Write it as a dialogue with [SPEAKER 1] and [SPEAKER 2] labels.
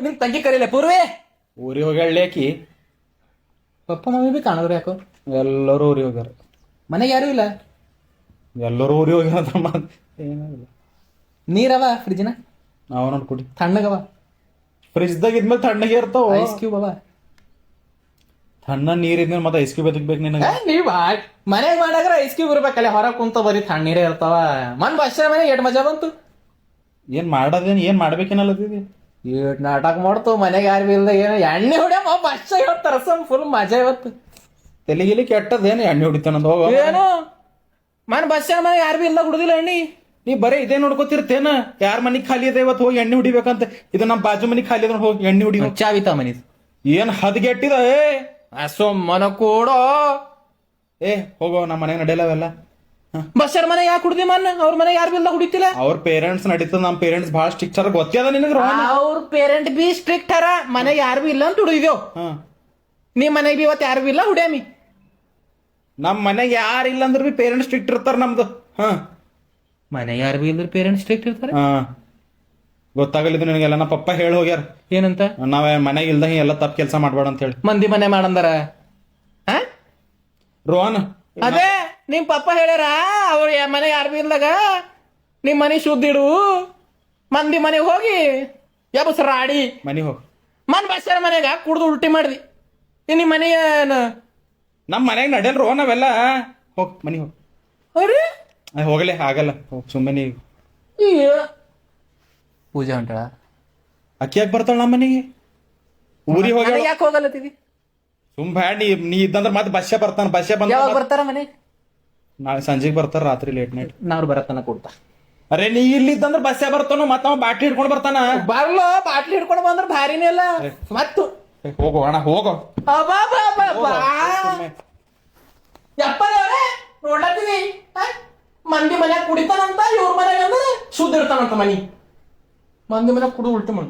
[SPEAKER 1] ನಿನ್ ತಂಗಿ ಕರೀಲೆ ಪೂರ್ವೆ
[SPEAKER 2] ಊರಿಗೆ ಹೋಗ್ಯಾಳ್ಳಿ ಆಕಿ.
[SPEAKER 1] ಪಪ್ಪ ಮಮ್ಮಿ ಬಿ ಕಾಣದ್ರು ಯಾಕೋ.
[SPEAKER 2] ಎಲ್ಲರೂ ಊರಿಗೆ ಹೋಗ್ಯಾರ.
[SPEAKER 1] ಮನೆಗೆ ಯಾರು ಇಲ್ಲ.
[SPEAKER 2] ಎಲ್ಲರೂ ಊರಿಗೆ ಹೋಗ್ಯಾರ. ಏನಾಗಿಲ್ಲ.
[SPEAKER 1] ನೀರವ ಫ್ರಿಜ್ನ
[SPEAKER 2] ನಾವು ನೋಡಿ ಕುಡಿ.
[SPEAKER 1] ತಣ್ಣಗವ.
[SPEAKER 2] ಫ್ರಿಜ್ದಾಗ ಇದ್ಮೇಲೆ ತಣ್ಣಗೆ ಇರ್ತಾವ.
[SPEAKER 1] ಐಸ್ ಕ್ಯೂಬ್ ಅವ.
[SPEAKER 2] ತಣ್ಣ ನೀರ್ ಇದ್ಮೇಲೆ ಮತ್ತೆ ಐಸ್ ಕ್ಯೂಬ್ ಎದಕ್ ಬೇಕು ನಿನಗೆ?
[SPEAKER 1] ನೀವ್ ಮನೆಗೆ ಮಾಡಾಗ್ರ ಐಸ್ ಕ್ಯೂಬ್ ಇರ್ಬೇಕಲ್ಲ. ಹೊರಗೆ ಕುಂತ ಬರೀ ತಣ್ಣೀರೇ ಇರ್ತಾವ. ಮನ್ ಬಸ್ ಮನೆ ಎಟ್ ಮಜಾ ಬಂತು.
[SPEAKER 2] ಏನ್ ಮಾಡೋದೇನು ಏನ್ ಮಾಡ್ಬೇಕೇನಲ್ಲದಿದೆ.
[SPEAKER 1] ಏಟ್ ನಾಟಕ ಮಾಡ್ತು ಮನೆಗೆ ಯಾರು ಇಲ್ದ ಏನು ಎಣ್ಣೆ ಹೊಡ್ಯಮ್ಮ ಬಸ್ ತರಸಮ್ ಫುಲ್ ಮಜಾ ಇವತ್ತು.
[SPEAKER 2] ತೆಲಿಗಿಲಿ ಕೆಟ್ಟದೇನು ಎಣ್ಣೆ ಹೊಡಿತಾನಂದ ಹೋಗ.
[SPEAKER 1] ಏನು ಮನ್ ಬಸ್ ಮನೆ ಯಾರು ಬಿ ಇಲ್ದ ಹುಡುದಿಲ್ಲ ಎಣ್ಣಿ.
[SPEAKER 2] ನೀ ಬರೀ ಇದೇ ನೋಡ್ಕೋತಿರ್ತೇನ. ಯಾರ ಮನಿಗ್ ಖಾಲಿ ಇದೆ ಇವತ್ತು ಹೋಗಿ ಎಣ್ಣೆ ಹೊಡಿಬೇಕಂತ. ಇದು ನಮ್ಮ ಬಾಜು ಮನಿಗ್ ಖಾಲಿ ಅದ ಹೋಗಿ ಎಣ್ಣೆ ಹೊಡಿ.
[SPEAKER 1] ಚಾವಿತ ಮನಿದ್
[SPEAKER 2] ಏನ್ ಹದಗೆಟ್ಟಿದ.
[SPEAKER 1] ಸೊಮ್ಮನ ಕೂಡೋ.
[SPEAKER 2] ಹೋಗೋ ನಮ್ಮ ಮನೆಗೆ ನಡೆಯಲ್ಲವೆಲ್ಲ.
[SPEAKER 1] ಬಸ್ಸರ್ ಮನೆ ಯಾಕೆ ಕುಡ್ದಿ ಮನ್ ಅವ್ರ ಮನೆ ಯಾರು ಬಿ ಇಲ್ದ ಹುಡಿತಿಲ್ಲ.
[SPEAKER 2] ಅವ್ರ ಪೇರೆಂಟ್ಸ್ ನಡೀತದ. ನಮ್ಮ ಪೇರೆಂಟ್ಸ್ ಬಹಳ ಸ್ಟ್ರಿಕ್ಟ್ ಅರ ಗೊತ್ತದ ನಿನಗ.
[SPEAKER 1] ಅವ್ರ ಪೇರೆಂಟ್ ಬಿ ಸ್ಟ್ರಿಕ್ಟ್ ಅರ. ಮನೆಗೆ ಯಾರು ಬಿ ಇಲ್ಲ ಅಂತ ಹುಡುಗಿದೇವ್. ನೀ ಮನೆಗೆ ಬಿ ಇವತ್ತು ಯಾರು ಬಿ ಇಲ್ಲ ಹುಡ್ಯಾಮಿ.
[SPEAKER 2] ನಮ್ ಮನೆಗೆ ಯಾರು ಇಲ್ಲ ಅಂದ್ರೆ ಬಿ ಪೇರೆಂಟ್ಸ್ ಸ್ಟ್ರಿಕ್ಟ್ ಇರ್ತಾರ ನಮ್ದು.
[SPEAKER 1] ಮನೆ ಯಾರು ಬಿ ಇಲ್ದ್ರ ಪೇರೆಂಟ್ಸ್ ಸ್ಟ್ರಿಕ್ಟ್ ಇರ್ತಾರೆ.
[SPEAKER 2] ಗೊತ್ತಾಗಲಿದ್ದು ನಿನಗೆಲ್ಲ. ನಮ್ಮ ಪಪ್ಪ ಹೇಳಿ ಹೋಗ್ಯಾರ.
[SPEAKER 1] ಏನಂತ?
[SPEAKER 2] ನಾವ್ ಮನೆಗೆ ಇಲ್ದ ಎಲ್ಲ ತಪ್ಪು ಕೆಲಸ ಮಾಡ್ಬೇಡ ಅಂತ ಹೇಳಿ.
[SPEAKER 1] ಮಂದಿ ಮನೆ ಮಾಡಂದಾರ.
[SPEAKER 2] ರೋಹನ್
[SPEAKER 1] ಅದೇ ನಿಮ್ ಪಪ್ಪ ಹೇಳ್ಯಾರ ಅವ್ರ ಮನೆ ಯಾರು ಬಿ ಇಲ್ದಾಗ ನಿಮ್ ಮನೆ ಶುದ್ಧ ಇಡು. ಮಂದಿ ಮನೆಗೆ ಹೋಗಿ ಯಾಬಸ್ರ ಆಡಿ
[SPEAKER 2] ಮನೆಗೆ ಹೋಗ್.
[SPEAKER 1] ಮನ್ ಬಸ್ಸರ ಮನೆಗ ಕುಡ್ದು ಉಲ್ಟಿ ಮಾಡ್ದಿ. ನಿಮ್ ಮನೆ
[SPEAKER 2] ನಮ್ ಮನೆಗೆ ನಡೆಯಲ್ ರೋಹನ್ ಅವೆಲ್ಲ. ಹೋಗ್ ಮನೆಗೆ ಹೋಗ್.
[SPEAKER 1] ಅವ್ರಿ
[SPEAKER 2] ಹೋಗ್ಲಿ ಆಗಲ್ಲ. ಹೋಗ್ ಸುಮ್ಮನೆ.
[SPEAKER 1] ಪೂಜೆ ಹೊಂಟಾಳ.
[SPEAKER 2] ಅಕ್ಕಿ ಯಾಕೆ ಬರ್ತಾಳ ನಮ್ಮ ಮನೆಗೆ? ಊರಿಗೆ ಹೋಗಿ
[SPEAKER 1] ಯಾಕೆ ಹೋಗಲ್ಲತ್ತಿದಿ?
[SPEAKER 2] ಬ್ಯಾಡ್. ನೀ ಇದ್ದಂದ್ರ ಮತ್ತೆ ಬಸ್ಸೇ ಬರ್ತಾನ. ಬಸ್ಸೇ ಬಂದ
[SPEAKER 1] ಯಾವಾಗ ಬರ್ತಾರ ಮನೆ?
[SPEAKER 2] ನಾಳೆ ಸಂಜೆಗೆ ಬರ್ತಾರ. ರಾತ್ರಿ ಲೇಟ್ ನೈಟ್.
[SPEAKER 1] ನಾವ್ರು ಬರತ್ತನ ಕೊಡ್ತಾ.
[SPEAKER 2] ಅರೆ ನೀ ಇಲ್ಲಿದ್ದಂದ್ರ ಬಸ್ಸೇ ಬರ್ತಾನ. ಮತ್ತ ಅವ ಬಾಟ್ಲಿ ಹಿಡ್ಕೊಂಡ್ ಬರ್ತಾನ.
[SPEAKER 1] ಬರ್ಲೋ ಬಾಟ್ಲಿ ಹಿಡ್ಕೊಂಡು ಬಂದ್ರ ಭಾರಿನೇ ಅಲ್ಲ. ಮತ್ತು
[SPEAKER 2] ಹೋಗೋ ಅಣ್ಣ ಹೋಗೋ.
[SPEAKER 1] ಯಪ್ಪ ನೋಡ್ಲತ್ತೀವಿ. ಮಂದಿ ಮನ್ಯಾಗ ಕುಡಿತಾನಂತ. ಇವ್ರ ಮನ್ಯಾಗ ಅಂದ್ರೆ ಶುದ್ಧ ಇರ್ತಾನಂತ ಮನಿ. ಮಂದಿ ಮನ್ಯಾಗ ಕುಡಿದು ಉಲ್ಟಿ ಮಾಡ.